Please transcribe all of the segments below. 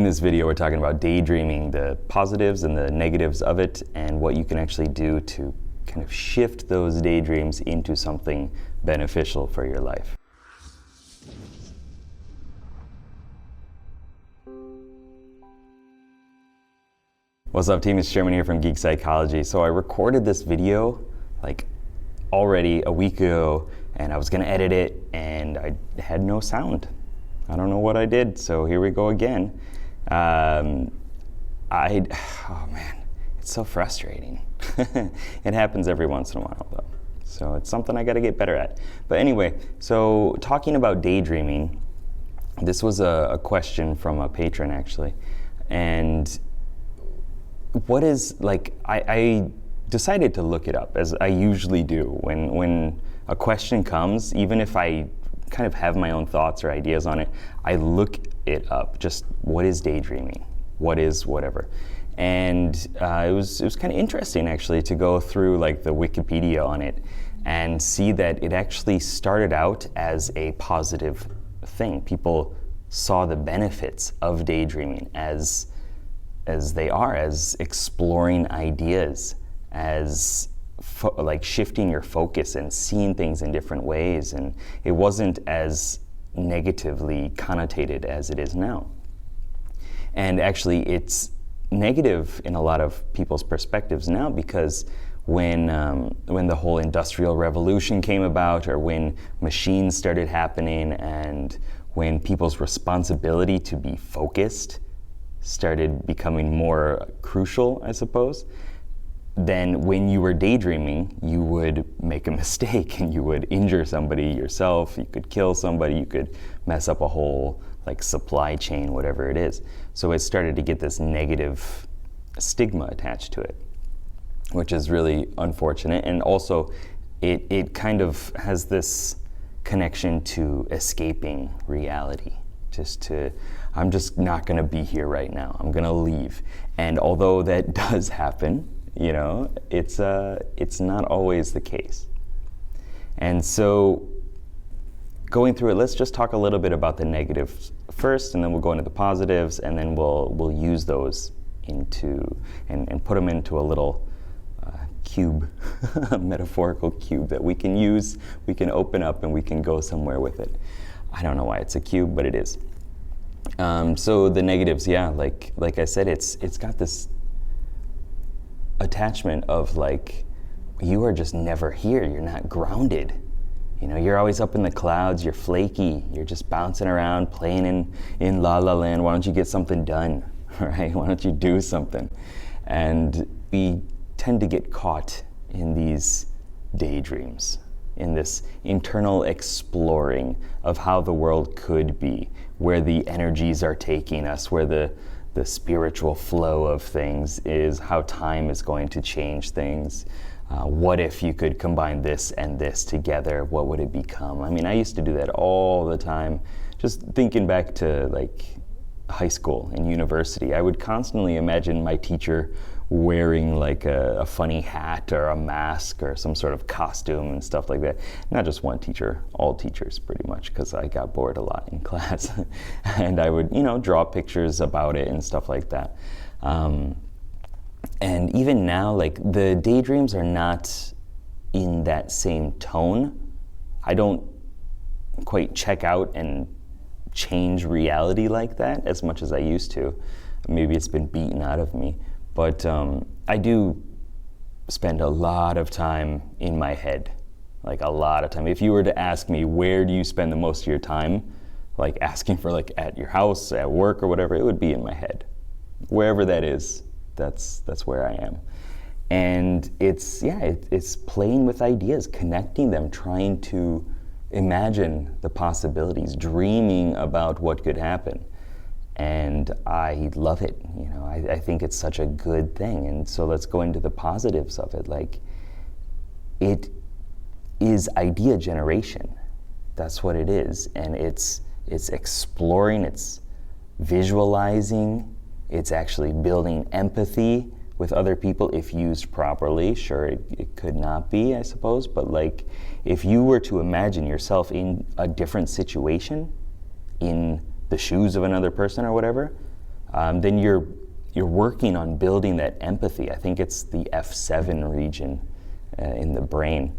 In this video, we're talking about daydreaming, the positives and the negatives of it, and what you can actually do to kind of shift those daydreams into something beneficial for your life. What's up, team? It's Sherman here from Geek Psychology. So I recorded this video like already a week ago, and I was gonna edit it, and I had no sound. I don't know what I did, so here we go again. Oh man, it's so frustrating. It happens every once in a while though. So it's something I gotta get better at. But anyway, so talking about daydreaming, this was a question from a patron actually. And what is, like, I decided to look it up, as I usually do. When a question comes, even if I kind of have my own thoughts or ideas on it, I look it up. Just what is daydreaming? What is whatever? And it was kind of interesting actually to go through like the Wikipedia on it and see that it actually started out as a positive thing. People saw the benefits of daydreaming as they are, as exploring ideas, as like shifting your focus and seeing things in different ways, and it wasn't as negatively connotated as it is now. And actually it's negative in a lot of people's perspectives now, because when the whole Industrial Revolution came about, or when machines started happening, and when people's responsibility to be focused started becoming more crucial, I suppose, then when you were daydreaming, you would make a mistake and you would injure somebody yourself, you could kill somebody, you could mess up a whole like supply chain, whatever it is. So it started to get this negative stigma attached to it, which is really unfortunate. And also it kind of has this connection to escaping reality. I'm just not gonna be here right now. I'm gonna leave. And although that does happen, you know, it's not always the case. And so going through it, let's just talk a little bit about the negatives first, and then we'll go into the positives, and then we'll use those into and put them into a little cube, a metaphorical cube that we can use, we can open up, and we can go somewhere with it. I don't know why it's a cube, but it is. So the negatives, yeah, like I said, it's got this attachment of like, you are just never here, you're not grounded. You know, you're always up in the clouds, you're flaky, you're just bouncing around, playing in La La Land. Why don't you get something done, right? Why don't you do something? And we tend to get caught in these daydreams, in this internal exploring of how the world could be, where the energies are taking us, where the spiritual flow of things is, how time is going to change things. What if you could combine this and this together? What would it become? I mean, I used to do that all the time. Just thinking back to like high school and university, I would constantly imagine my teacher wearing like a funny hat or a mask or some sort of costume and stuff like that. Not just one teacher, all teachers pretty much, because I got bored a lot in class. And I would, you know, draw pictures about it and stuff like that. And even now, like, the daydreams are not in that same tone. I don't quite check out and change reality like that as much as I used to. Maybe it's been beaten out of me. But I do spend a lot of time in my head, like a lot of time. If you were to ask me, where do you spend the most of your time, like asking for like at your house, at work or whatever, it would be in my head. Wherever that is, that's where I am. And it's playing with ideas, connecting them, trying to imagine the possibilities, dreaming about what could happen. And I love it, you know, I think it's such a good thing. And so let's go into the positives of it. Like, it is idea generation. That's what it is. And it's exploring, it's visualizing, it's actually building empathy with other people if used properly. Sure, it could not be, I suppose, but like, if you were to imagine yourself in a different situation, in the shoes of another person or whatever, then you're working on building that empathy. I think it's the F7 region in the brain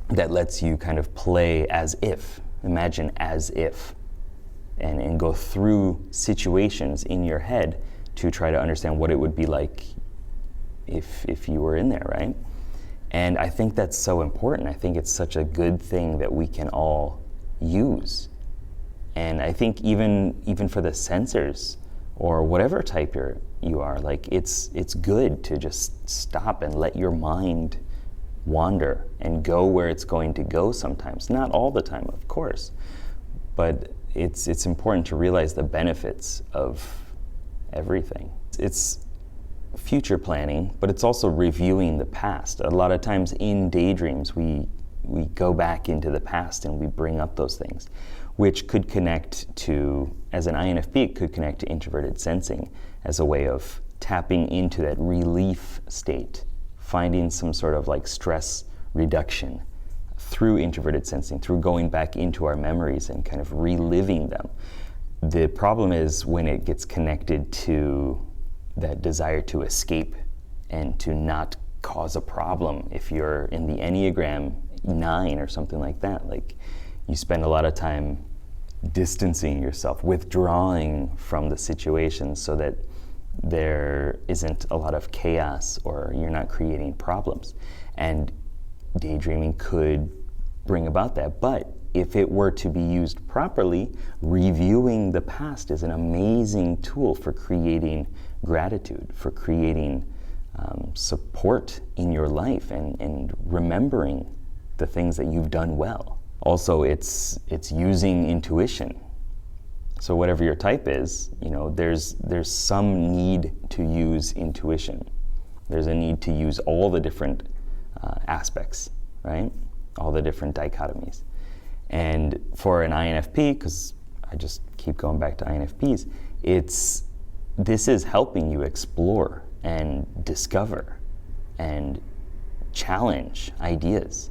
that lets you kind of play as if, imagine as if, and go through situations in your head to try to understand what it would be like if you were in there, right? And I think that's so important. I think it's such a good thing that we can all use. And I think even for the sensors or whatever type you are, like it's good to just stop and let your mind wander and go where it's going to go sometimes. Not all the time, of course, but it's important to realize the benefits of everything. It's future planning, but it's also reviewing the past. A lot of times in daydreams, we go back into the past and we bring up those things, which could connect to, as an INFP, it could connect to introverted sensing as a way of tapping into that relief state, finding some sort of like stress reduction through introverted sensing, through going back into our memories and kind of reliving them. The problem is when it gets connected to that desire to escape and to not cause a problem. If you're in the Enneagram 9 or something like that, like you spend a lot of time distancing yourself, withdrawing from the situation so that there isn't a lot of chaos or you're not creating problems. And daydreaming could bring about that. But if it were to be used properly, reviewing the past is an amazing tool for creating gratitude, for creating support in your life and remembering the things that you've done well. Also, it's using intuition. So whatever your type is, there's some need to use intuition. There's a need to use all the different aspects, right? All the different dichotomies. And for an INFP, because I just keep going back to INFPs, this is helping you explore and discover and challenge ideas.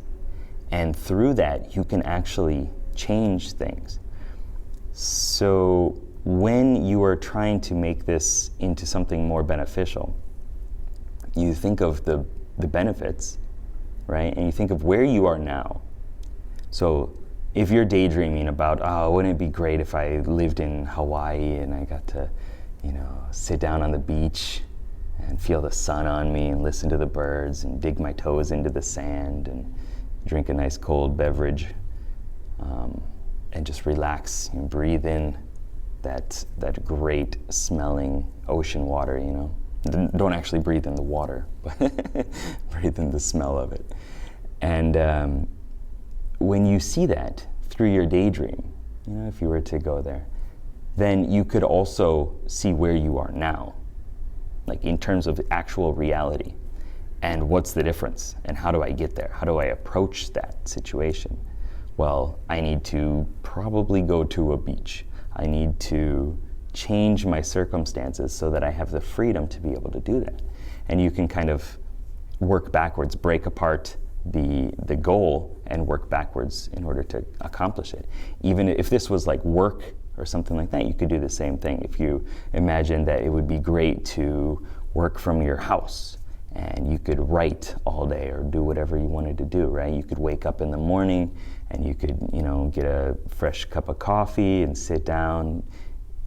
And through that, you can actually change things. So when you are trying to make this into something more beneficial, you think of the benefits, right? And you think of where you are now. So if you're daydreaming about, wouldn't it be great if I lived in Hawaii and I got to, sit down on the beach and feel the sun on me and listen to the birds and dig my toes into the sand and drink a nice cold beverage and just relax and breathe in that great smelling ocean water, Don't actually breathe in the water, but breathe in the smell of it. And when you see that through your daydream, if you were to go there, then you could also see where you are now, like in terms of actual reality. And what's the difference? And how do I get there? How do I approach that situation? Well, I need to probably go to a beach. I need to change my circumstances so that I have the freedom to be able to do that. And you can kind of work backwards, break apart the goal and work backwards in order to accomplish it. Even if this was like work or something like that, you could do the same thing. If you imagine that it would be great to work from your house and you could write all day or do whatever you wanted to do, right? You could wake up in the morning and you could, get a fresh cup of coffee and sit down,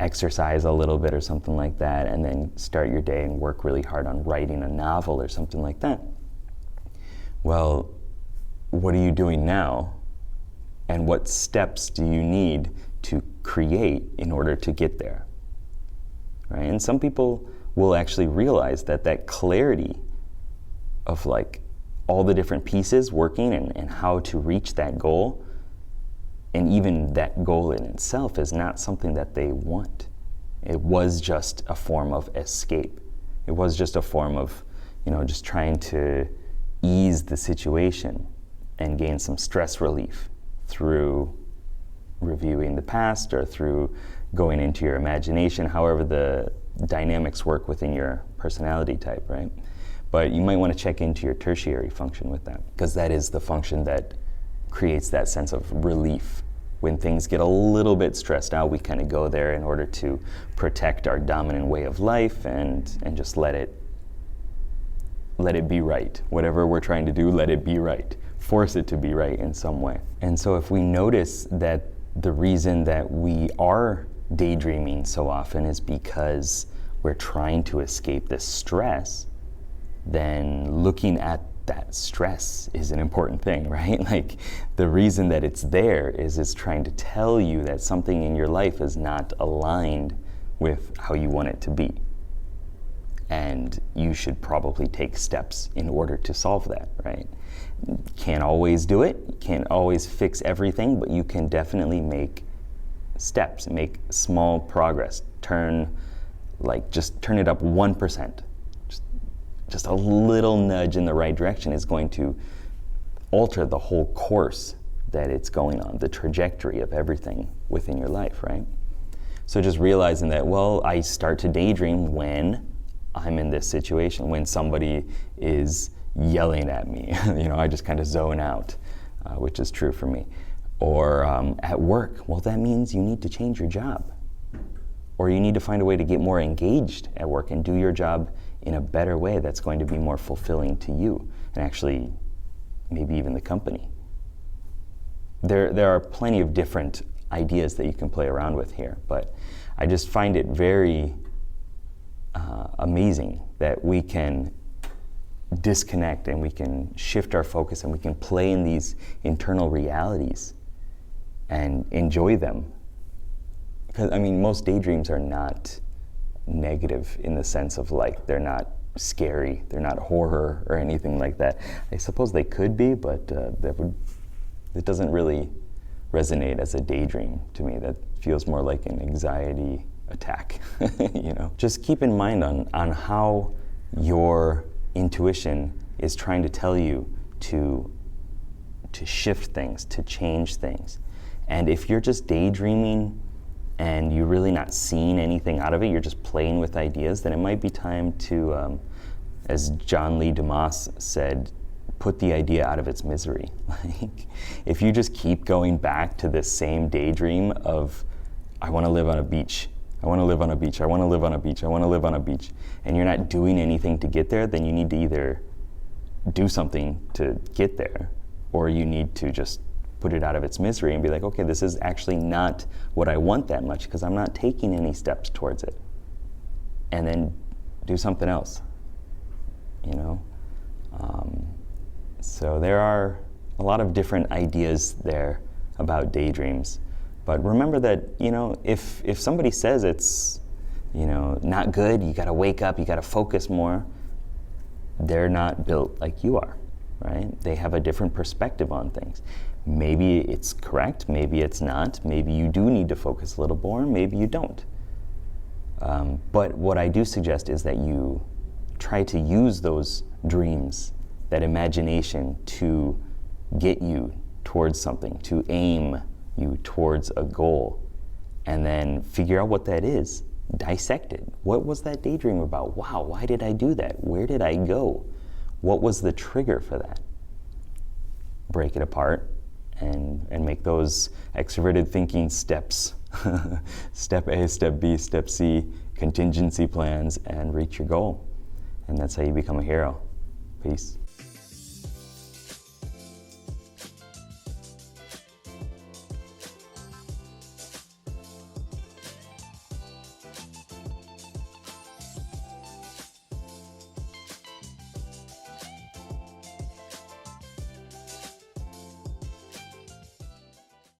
exercise a little bit or something like that, and then start your day and work really hard on writing a novel or something like that. Well, what are you doing now? And what steps do you need to create in order to get there? Right? And some people will actually realize that clarity of like all the different pieces working and how to reach that goal, and even that goal in itself is not something that they want. It was just a form of escape. It was just a form of, just trying to ease the situation and gain some stress relief through reviewing the past or through going into your imagination, however the dynamics work within your personality type, right? But you might want to check into your tertiary function with that, because that is the function that creates that sense of relief When things get a little bit stressed out, we kind of go there in order to protect our dominant way of life and just let it be right. Whatever we're trying to do, let it be right. Force it to be right in some way. And so if we notice that the reason that we are daydreaming so often is because we're trying to escape this stress, then looking at that stress is an important thing, right? Like, the reason that it's there is it's trying to tell you that something in your life is not aligned with how you want it to be. And you should probably take steps in order to solve that, right? Can't always do it, can't always fix everything, but you can definitely make steps, make small progress, just turn it up 1%. Just a little nudge in the right direction is going to alter the whole course that it's going on, the trajectory of everything within your life, right? So just realizing that, well, I start to daydream when I'm in this situation, when somebody is yelling at me. I just kind of zone out, which is true for me. Or at work, well, that means you need to change your job. Or you need to find a way to get more engaged at work and do your job in a better way that's going to be more fulfilling to you and actually maybe even the company. There are plenty of different ideas that you can play around with here, but I just find it very amazing that we can disconnect and we can shift our focus and we can play in these internal realities and enjoy them. Because, most daydreams are not negative in the sense of, like, they're not scary, they're not horror or anything like that. I suppose they could be, but it doesn't really resonate as a daydream to me. That feels more like an anxiety attack. Just keep in mind on how your intuition is trying to tell you to shift things, to change things. And if you're just daydreaming and you're really not seeing anything out of it, you're just playing with ideas, then it might be time to, as John Lee Dumas said, put the idea out of its misery. Like, if you just keep going back to this same daydream of, I want to live on a beach, I want to live on a beach, I want to live on a beach, I want to live on a beach, and you're not doing anything to get there, then you need to either do something to get there, or you need to just put it out of its misery and be like, okay, this is actually not what I want that much because I'm not taking any steps towards it. And then do something else, So there are a lot of different ideas there about daydreams. But remember that, if somebody says it's, not good, you gotta wake up, you gotta focus more, they're not built like you are, right? They have a different perspective on things. Maybe it's correct, maybe it's not, maybe you do need to focus a little more, maybe you don't. But what I do suggest is that you try to use those dreams, that imagination, to get you towards something, to aim you towards a goal, and then figure out what that is. Dissect it. What was that daydream about? Wow, why did I do that? Where did I go? What was the trigger for that? Break it apart and make those extroverted thinking steps. Step A, step B, step C, contingency plans, and reach your goal. And that's how you become a hero. Peace.